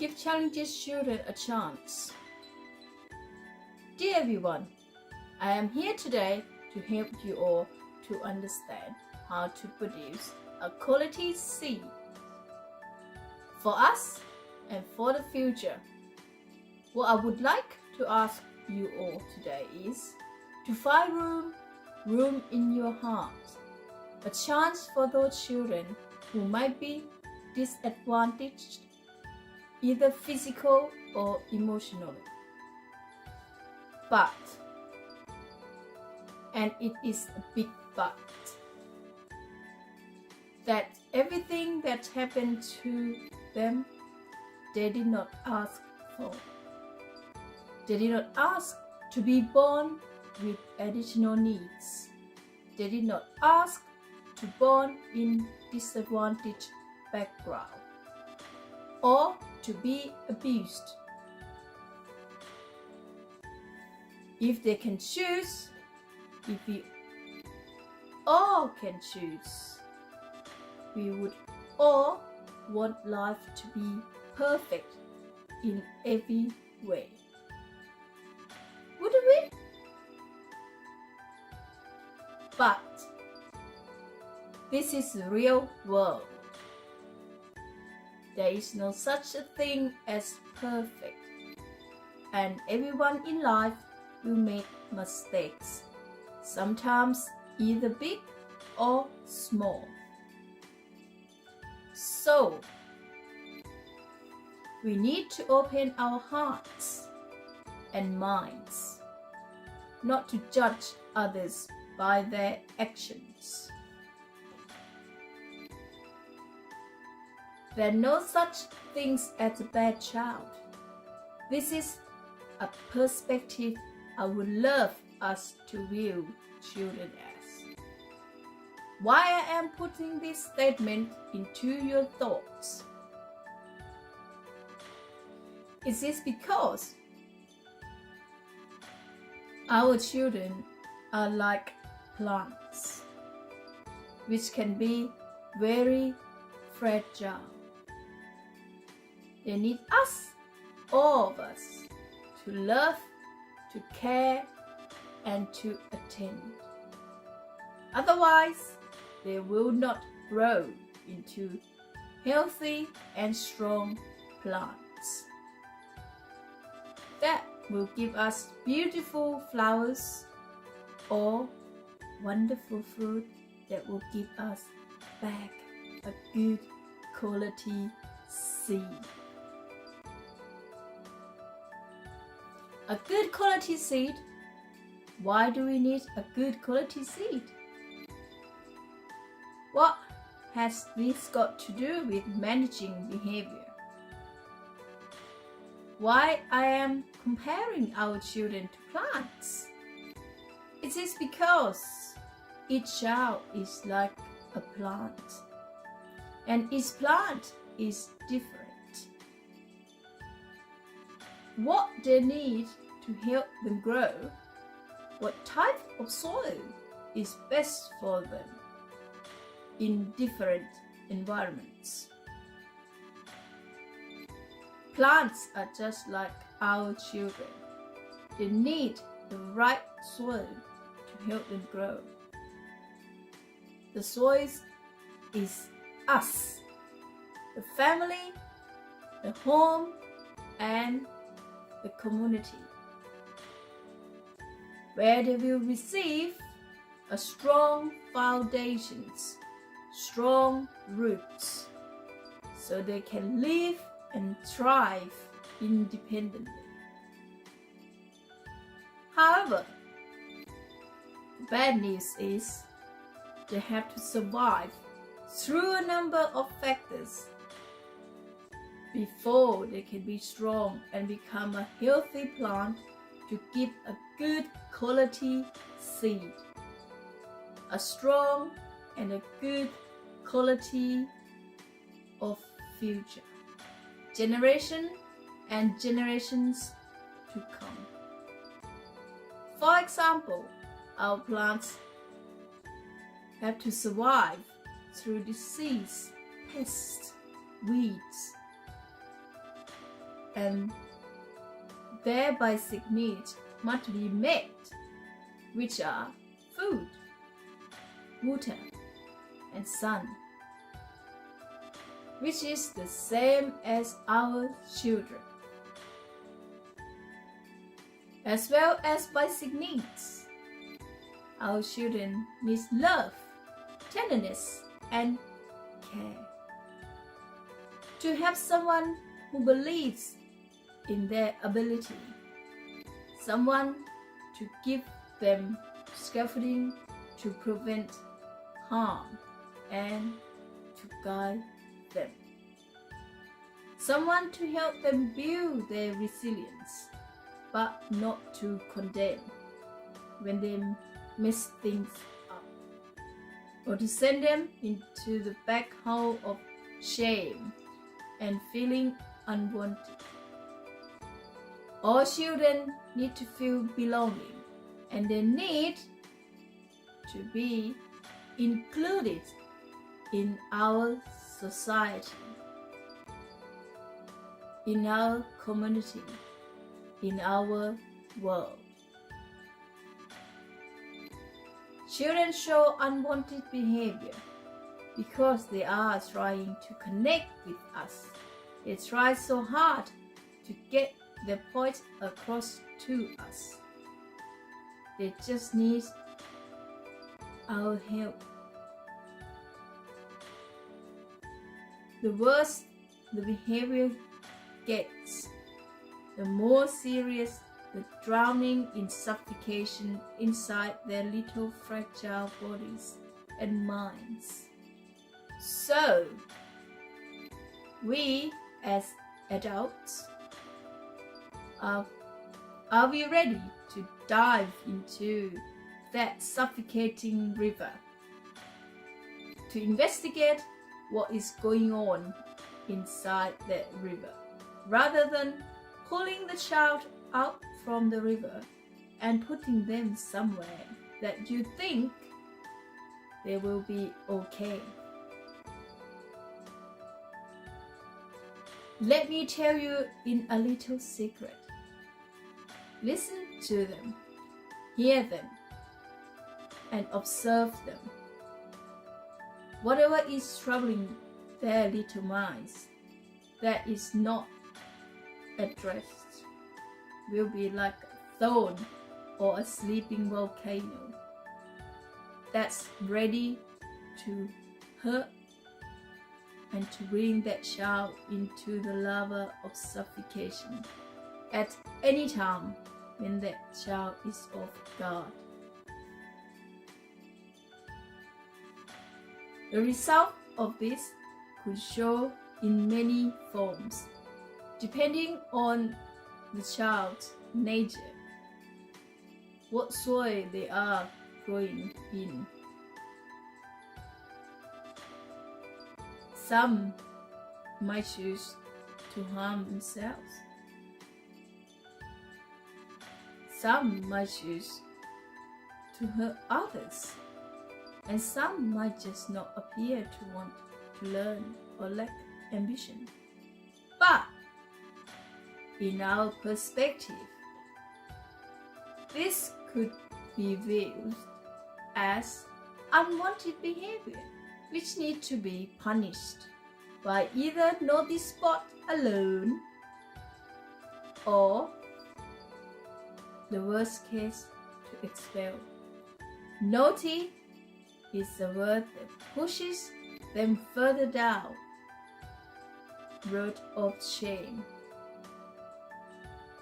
give challenging children a chance. Dear everyone, I am here today to help you all to understand how to produce a quality seed for us and for the future. What I would like to ask you all today is to find room in your heart, a chance for those children who might be disadvantaged, either physical or emotionally. But, and it is a big but, that everything that happened to them, they did not ask for. They did not ask to be born with additional needs. They did not ask to born in disadvantaged background or to be abused. If they can choose, if we all can choose, we would all want life to be perfect in every way. Wouldn't we? But this is the real world. There is no such a thing as perfect, and everyone in life will make mistakes, sometimes either big or small. So, we need to open our hearts and minds, not to judge others by their actions. There are no such things as a bad child. This is a perspective I would love us to view children as. Why I am putting this statement into your thoughts? Is this because our children are like plants, which can be very fragile. They need us, all of us, to love, to care, and to attend. Otherwise, they will not grow into healthy and strong plants that will give us beautiful flowers or wonderful fruit that will give us back a good quality seed. A good quality seed? Why do we need a good quality seed? What has this got to do with managing behavior? Why I am comparing our children to plants? It is because each child is like a plant, and each plant is different. What they need to help them grow, what type of soil is best for them in different environments. Plants are just like our children. They need the right soil to help them grow. The soil is us, the family, the home, and the community, where they will receive a strong foundations, strong roots, so they can live and thrive independently. However, the bad news is they have to survive through a number of factors before they can be strong and become a healthy plant to give a good quality seed, a strong and a good quality of future, generation and generations to come. For example, our plants have to survive through disease, pests, weeds. and their basic needs must be met, which are food, water, and sun, which is the same as our children, as well as basic needs. Our children need love, tenderness, and care. To have someone who believes in their ability, someone to give them scaffolding to prevent harm and to guide them, someone to help them build their resilience, but not to condemn when they mess things up, or to send them into the black hole of shame and feeling unwanted. All children need to feel belonging, and they need to be included in our society, in our community, in our world. Children show unwanted behavior because they are trying to connect with us. They try so hard to get their point across to us. They just need our help. The worse the behavior gets, the more serious the drowning in suffocation inside their little fragile bodies and minds. So, we as adults, are we ready to dive into that suffocating river, to investigate what is going on inside that river, rather than pulling the child out from the river and putting them somewhere that you think they will be okay? Let me tell you in a little secret. Listen to them, hear them, and observe them. Whatever is troubling their little minds that is not addressed will be like a thorn or a sleeping volcano that's ready to hurt and to bring that child into the lava of suffocation at any time when that child is off guard. The result of this could show in many forms, depending on the child's nature, what soil they are growing in. Some might choose to harm themselves. Some might choose to hurt others. And some might just not appear to want to learn or lack ambition. But in our perspective, this could be viewed as unwanted behavior, which need to be punished by either notice board alone or, the worst case, to expel. Naughty is the word that pushes them further down road of shame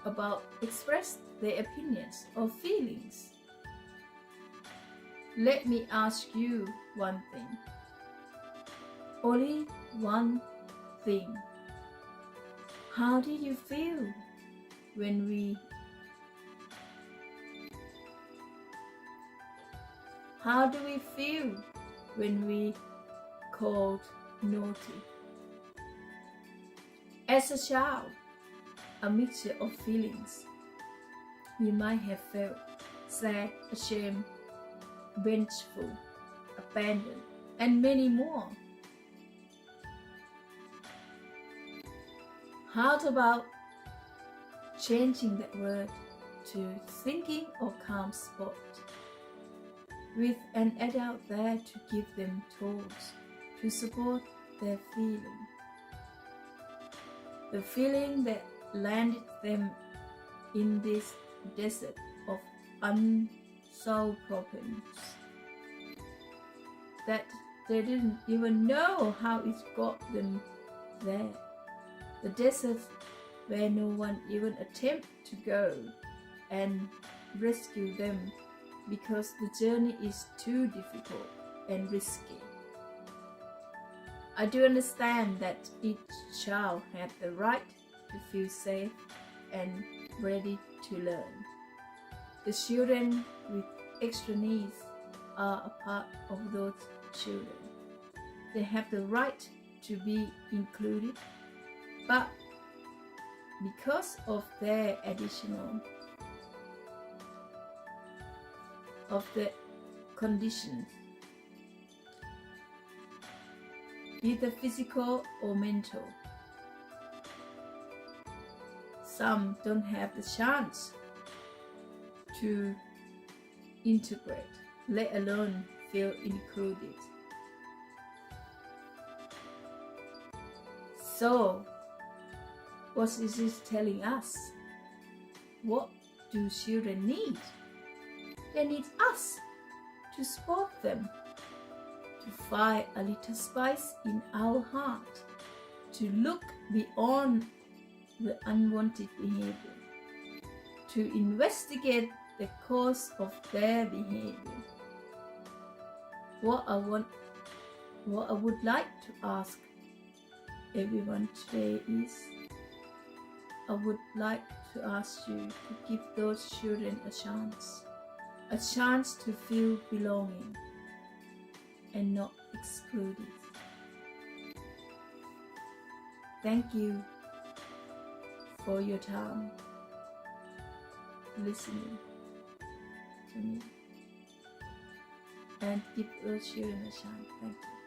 about express their opinions or feelings. Let me ask you one thing, only one thing. How did you feel when we How do we feel when we called naughty? As a child, a mixture of feelings. We might have felt sad, ashamed, vengeful, abandoned, and many more. How about changing that word to thinking or calm spot, with an adult there to give them tools to support their feeling. The feeling that landed them in this desert of unsolved problems, that they didn't even know how it got them there. The desert where no one even attempted to go and rescue them because the journey is too difficult and risky. I do understand that each child had the right to feel safe and ready to learn. The children with extra needs are a part of those children. They have the right to be included, but because of their the conditions, either physical or mental, some don't have the chance to integrate, let alone feel included. So, what is this telling us? What do children need? They need us to support them, to find a little spice in our heart, to look beyond the unwanted behavior, to investigate the cause of their behavior. What I would like to ask everyone today is, I would like to ask you to give those children a chance to feel belonging and not excluded. Thank you for your time listening to me, and give those children a chance. Thank you.